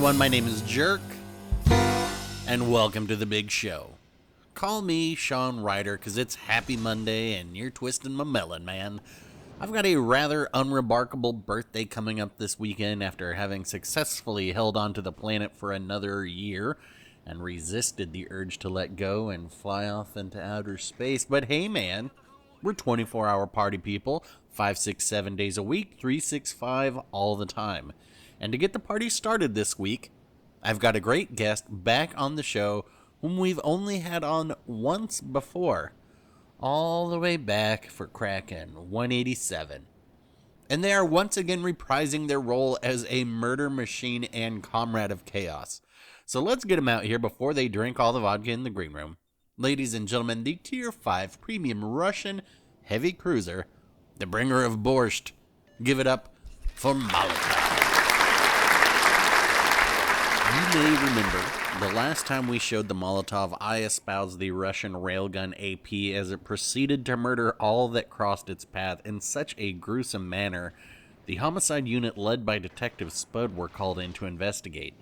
everyone, my name is Jerk, and welcome to the big show. Call me Sean Ryder, because it's Happy Monday, and you're twisting my melon, man. I've got a rather unremarkable birthday coming up this weekend after having successfully held onto the planet for another year, and resisted the urge to let go and fly off into outer space. But hey, man, we're 24-hour party people, 5, 6, 7 days a week, 365 all the time. And to get the party started this week, I've got a great guest back on the show whom we've only had on once before, all the way back for Kraken 187. And they are once again reprising their role as a murder machine and comrade of chaos. So let's get them out here before they drink all the vodka in the green room. Ladies and gentlemen, the Tier 5 Premium Russian Heavy Cruiser, the bringer of borscht. Give it up for Molotov. You may remember the last time we showed the Molotov, I espoused the Russian railgun AP as it proceeded to murder all that crossed its path in such a gruesome manner. The homicide unit led by Detective Spud were called in to investigate.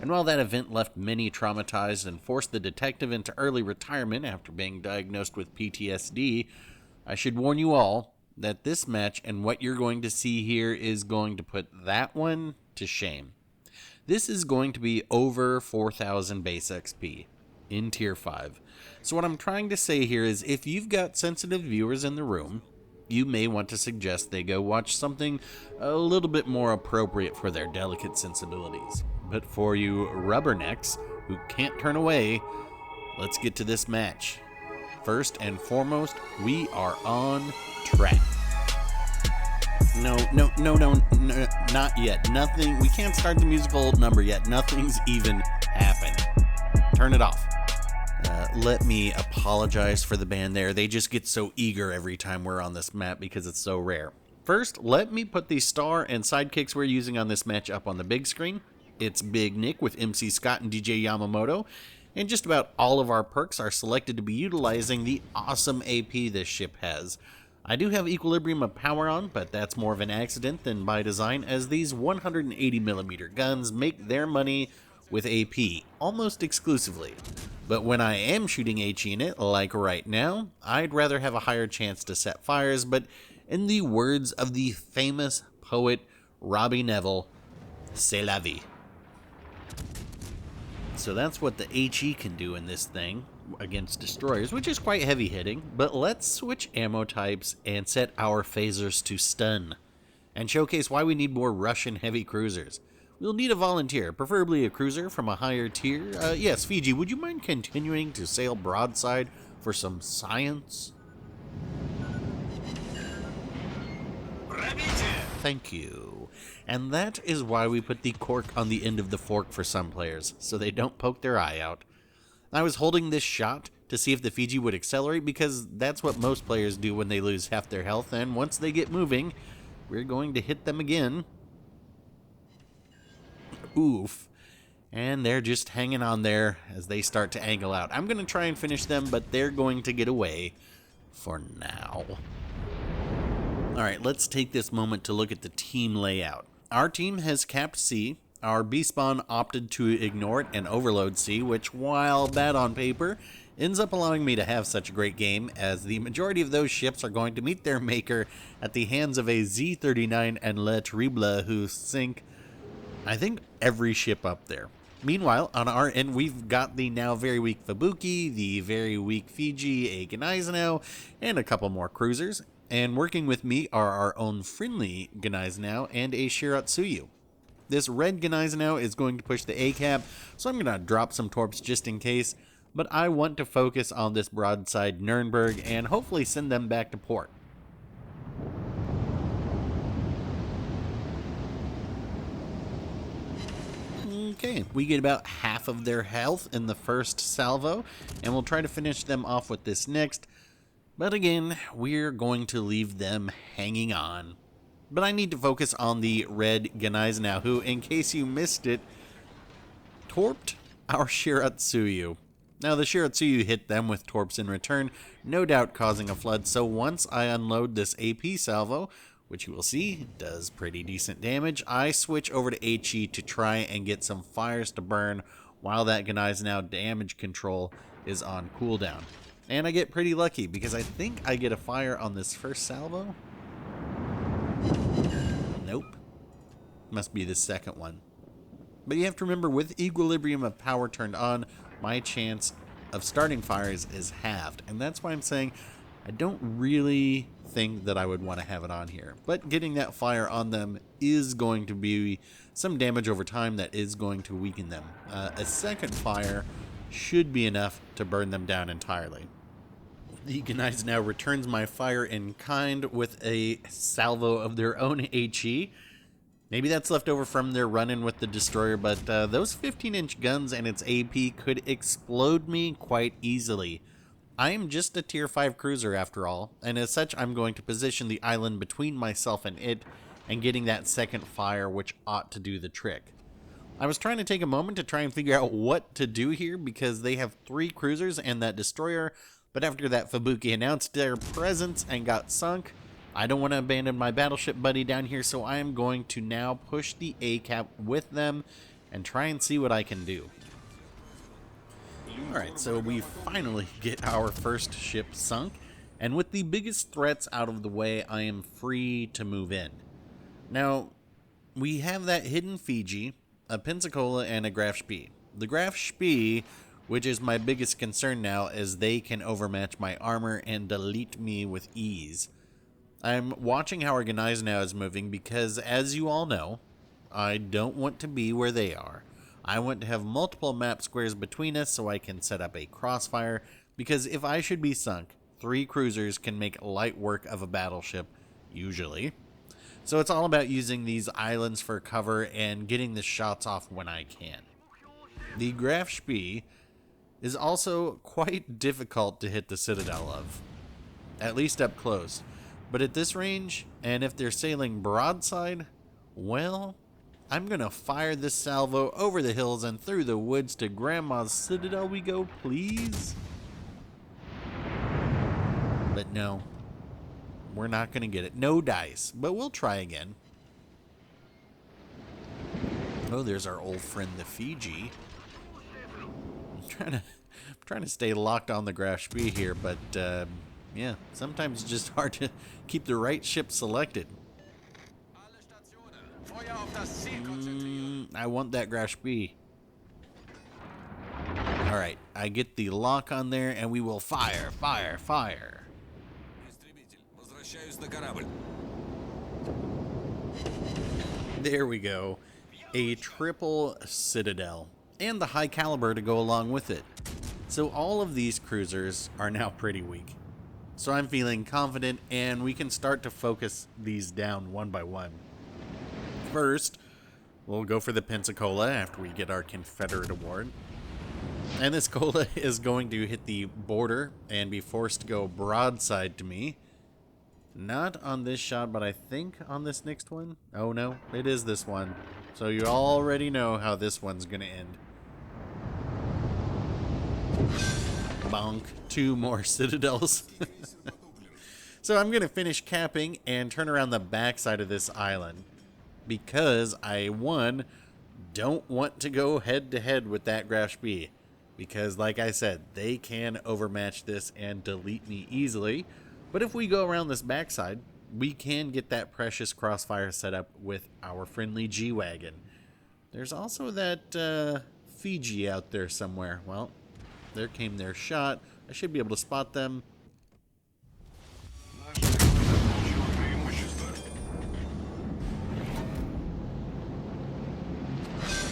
And while that event left many traumatized and forced the detective into early retirement after being diagnosed with PTSD, I should warn you all that this match and what you're going to see here is going to put that one to shame. This is going to be over 4,000 base XP in Tier 5. So what I'm trying to say here is if you've got sensitive viewers in the room, you may want to suggest they go watch something a little bit more appropriate for their delicate sensibilities. But for you rubbernecks who can't turn away, let's get to this match. First and foremost, we are on track. No, not yet. Nothing. We can't start the musical number yet. Nothing's even happened. Turn it off. Let me apologize for the band there. They just get so eager every time we're on this map because it's so rare. First, let me put the star and sidekicks we're using on this match up on the big screen. It's Big Nick with MC Scott and DJ Yamamoto. And just about all of our perks are selected to be utilizing the awesome AP this ship has. I do have Equilibrium of Power on, but that's more of an accident than by design, as these 180mm guns make their money with AP almost exclusively. But when I am shooting HE in it, like right now, I'd rather have a higher chance to set fires, but in the words of the famous poet Robbie Neville, c'est la vie. So that's what the HE can do in this thing against destroyers, which is quite heavy hitting. But let's switch ammo types and set our phasers to stun and showcase why we need more Russian heavy cruisers. We'll need a volunteer, preferably a cruiser from a higher tier. Yes, Fiji, would you mind continuing to sail broadside for some science? Thank you. And that is why we put the cork on the end of the fork for some players, so they don't poke their eye out. I was holding this shot to see if the Fiji would accelerate, because that's what most players do when they lose half their health, and once they get moving, we're going to hit them again. Oof. And they're just hanging on there as they start to angle out. I'm going to try and finish them, but they're going to get away for now. Alright, let's take this moment to look at the team layout. Our team has capped C. Our B-spawn opted to ignore it and overload C, which, while bad on paper, ends up allowing me to have such a great game, as the majority of those ships are going to meet their maker at the hands of a Z-39 and Le Terrible, who sink, I think, every ship up there. Meanwhile, on our end, we've got the now very weak Fubuki, the very weak Fiji, a Gneisenau, and a couple more cruisers. And working with me are our own friendly Gneisenau and a Shiratsuyu. This red Gneisenau is going to push the A-cap, so I'm going to drop some torps just in case, but I want to focus on this broadside Nuremberg and hopefully send them back to port. Okay, we get about half of their health in the first salvo, and we'll try to finish them off with this next. But again, we're going to leave them hanging on. But I need to focus on the red Gneisenau, who, in case you missed it, torped our Shiratsuyu. Now, the Shiratsuyu hit them with torps in return, no doubt causing a flood, so once I unload this AP salvo, which you will see does pretty decent damage. I switch over to HE to try and get some fires to burn while that Gneisenau damage control is on cooldown. And I get pretty lucky because I think I get a fire on this first salvo. Nope. Must be the second one. But you have to remember, with equilibrium of power turned on, my chance of starting fires is halved. And that's why I'm saying I don't really think that I would want to have it on here. But getting that fire on them is going to be some damage over time that is going to weaken them. A second fire should be enough to burn them down entirely. The Gneisenau returns my fire in kind with a salvo of their own HE. Maybe that's left over from their run-in with the destroyer, but those 15-inch guns and its AP could explode me quite easily. I am just a tier 5 cruiser after all, and as such I'm going to position the island between myself and it, and getting that second fire, which ought to do the trick. I was trying to take a moment to try and figure out what to do here, because they have 3 cruisers and that destroyer, but after that Fubuki announced their presence and got sunk, I don't want to abandon my battleship buddy down here, so I am going to now push the A-cap with them and try and see what I can do. Alright, so we finally get our first ship sunk, and with the biggest threats out of the way, I am free to move in. Now, we have that hidden Fiji, a Pensacola, and a Graf Spee. The Graf Spee, which is my biggest concern now, as they can overmatch my armor and delete me with ease. I'm watching how our Gneisenau is moving because, as you all know, I don't want to be where they are. I want to have multiple map squares between us so I can set up a crossfire, because if I should be sunk, 3 cruisers can make light work of a battleship, usually. So it's all about using these islands for cover and getting the shots off when I can. The Graf Spee is also quite difficult to hit the citadel of, at least up close. But at this range, and if they're sailing broadside, well, I'm gonna fire this salvo over the hills and through the woods to Grandma's citadel we go, please. But no, we're not gonna get it. No dice, but we'll try again. Oh, there's our old friend, the Fiji. I'm trying to stay locked on the Graf Spee here, but yeah, sometimes it's just hard to keep the right ship selected. I want that Graf Spee. Alright, I get the lock on there, and we will fire, fire, fire. There we go. A triple citadel, and the high caliber to go along with it. So all of these cruisers are now pretty weak. So I'm feeling confident, and we can start to focus these down one by one. First, we'll go for the Pensacola after we get our Confederate award. And this Cola is going to hit the border and be forced to go broadside to me. Not on this shot, but I think on this next one. Oh no, it is this one. So you already know how this one's going to end. Bonk. 2 more citadels. So I'm going to finish capping and turn around the backside of this island, because I, one, don't want to go head to head with that Graf Spee, because like I said, they can overmatch this and delete me easily. But if we go around this backside, we can get that precious crossfire set up with our friendly G-Wagon. There's also that Fiji out there somewhere. Well, there came their shot. I should be able to spot them.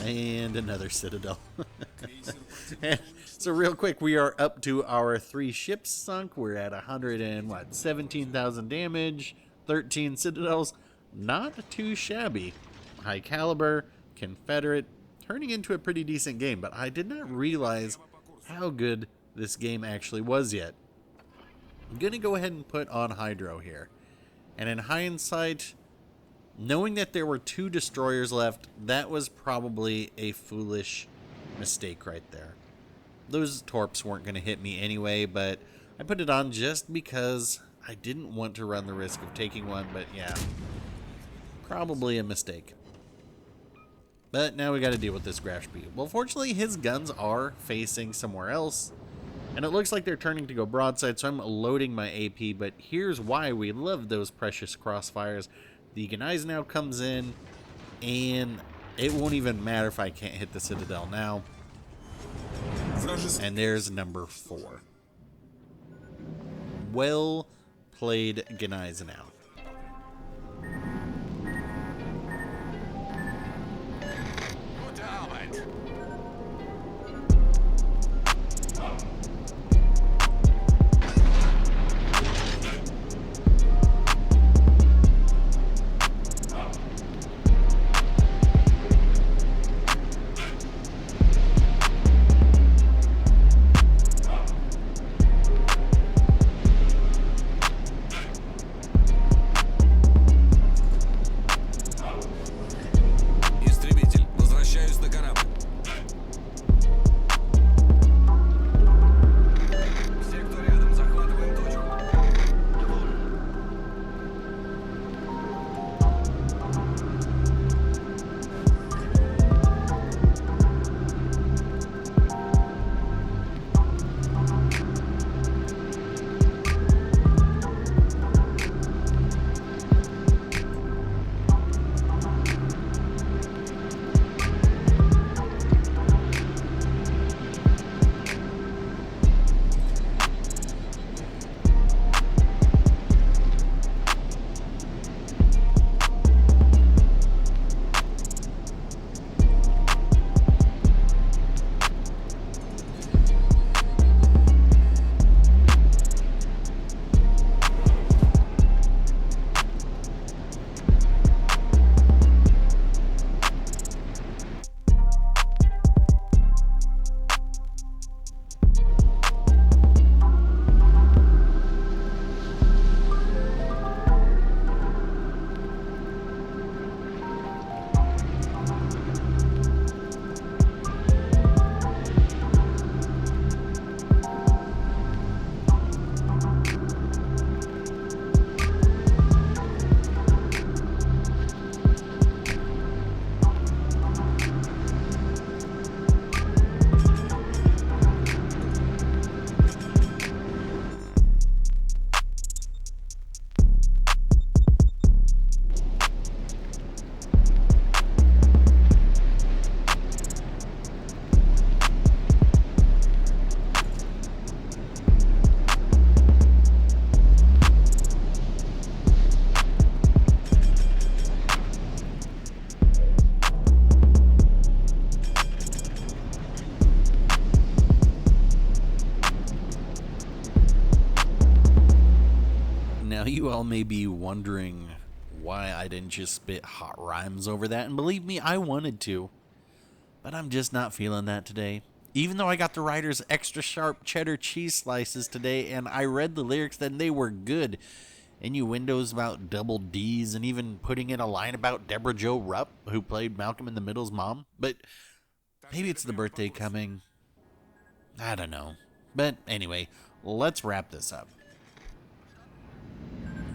And another citadel. So real quick, we are up to our 3 ships sunk. We're at 17,000 damage, 13 citadels. Not too shabby. High caliber, Confederate, turning into a pretty decent game, but I did not realize how good this game actually was yet. I'm going to go ahead and put on Hydro here. And in hindsight, knowing that there were 2 destroyers left, that was probably a foolish mistake right there. Those torps weren't going to hit me anyway, but I put it on just because I didn't want to run the risk of taking one. But yeah, Probably a mistake. But now we got to deal with this Grashby. Well, fortunately, his guns are facing somewhere else. And it looks like they're turning to go broadside, so I'm loading my AP. But here's why we love those precious crossfires. The Gneisenau now comes in, and it won't even matter if I can't hit the Citadel now. And there's number 4. Well played, Gneisenau. Now, you all may be wondering why I didn't just spit hot rhymes over that, and believe me, I wanted to. But I'm just not feeling that today. Even though I got the writer's extra sharp cheddar cheese slices today, and I read the lyrics, then they were good. Innuendos about double D's, and even putting in a line about Deborah Jo Rupp, who played Malcolm in the Middle's mom. But maybe it's the birthday coming. I don't know. But anyway, let's wrap this up.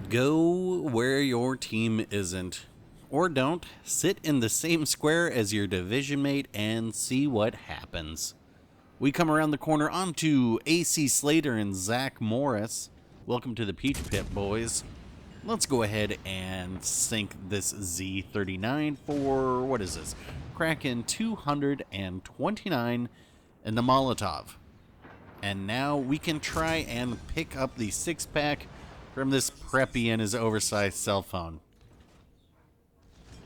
Go where your team isn't. Or don't. Sit in the same square as your division mate and see what happens. We come around the corner onto AC Slater and Zach Morris. Welcome to the Peach Pit, boys. Let's go ahead and sink this Z39 for, what is this? Kraken 229 and the Molotov. And now we can try and pick up the 6-pack from this preppy and his oversized cell phone.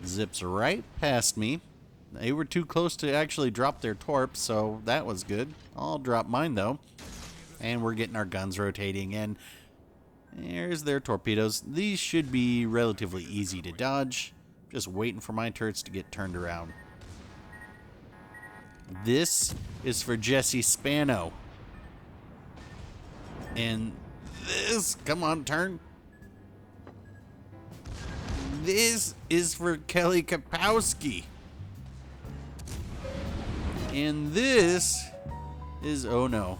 Zips right past me. They were too close to actually drop their torp, so that was good. I'll drop mine, though. And we're getting our guns rotating, and there's their torpedoes. These should be relatively easy to dodge. Just waiting for my turrets to get turned around. This is for Jesse Spano. And this, come on, turn. This is for Kelly Kapowski. And this is, oh no.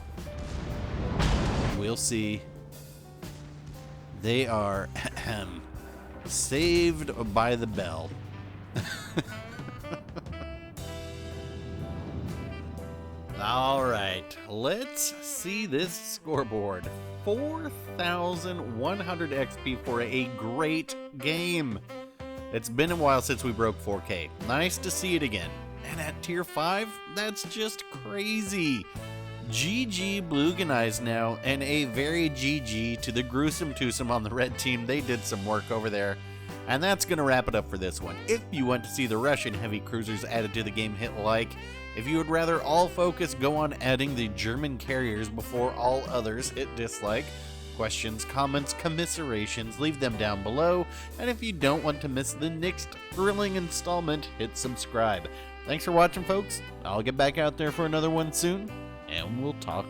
We'll see. They are Saved by the bell. All right, let's see this scoreboard. 4,100 XP for a great game. It's been a while since we broke 4K. Nice to see it again. And at tier 5, that's just crazy. GG Blueganized now, and a very GG to the Gruesome Twosome on the red team. They did some work over there. And that's going to wrap it up for this one. If you want to see the Russian heavy cruisers added to the game, hit like. If you would rather all focus go on adding the German carriers before all others, hit dislike. Questions, comments, commiserations, leave them down below. And if you don't want to miss the next thrilling installment, hit subscribe. Thanks for watching, folks. I'll get back out there for another one soon, and we'll talk